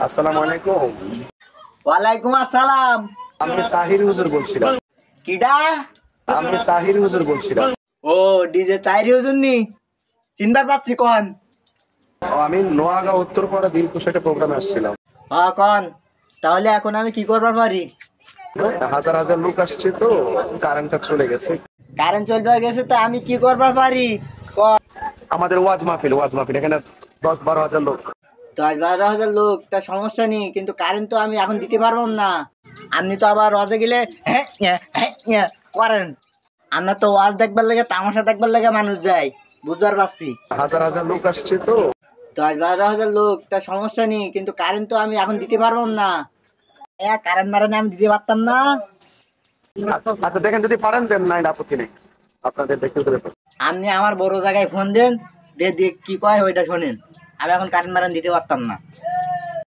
আসসালামু আলাইকুম। ওয়ালাইকুম আসসালাম। আমি তাহির হুজুর বলছিলাম। কিডা? আমি তাহির হুজুর বলছিলাম। ও ডিজে চাইরি হুজুরনি, চিনবার পাচ্ছি কন। আমি নোয়াগাঁও উত্তরপাড়া দিলকুশ একটা প্রোগ্রামে আসছিলাম। কন, তাহলে এখন আমি কি করবার পারি? হাজার হাজার লোক আসছে তো, কারেন্টটা চলে গেছে। কারেন্ট চলবার গেছে, তো আমি কি করবার পারি কন? আমাদের ওয়াজ মাহফিল এখানে 10-12 হাজার লোক। 10-12 হাজার লোক, তা সমস্যা নেই, কিন্তু কারেন্ট তো আমি এখন দিতে পারবো না। আপনি তো আবার ওয়াজে গেলে করেন। আমরা তো ওয়াজ দেখবার লেগে, তামাশা দেখবার লেগে মানুষ যায়, বুঝবার পারছি। হাজার হাজার লোক আসছে তো। 10-12 হাজার লোক, তা সমস্যা নেই, কিন্তু কারেন্ট তো আমি এখন দিতে পারবো না। কারেন্ট মারেন আমি দিতে পারতাম না। আচ্ছা দেখেন, যদি পারেন দেন, নাই আপত্তি নেই, আপনাদের দেখতে হবে। আপনি আমার বড় জায়গায় ফোন দেন, দিয়ে কি কয় ওইটা শোনেন। আমি এখন কারেন্ট মারেন দিতে পারতাম না।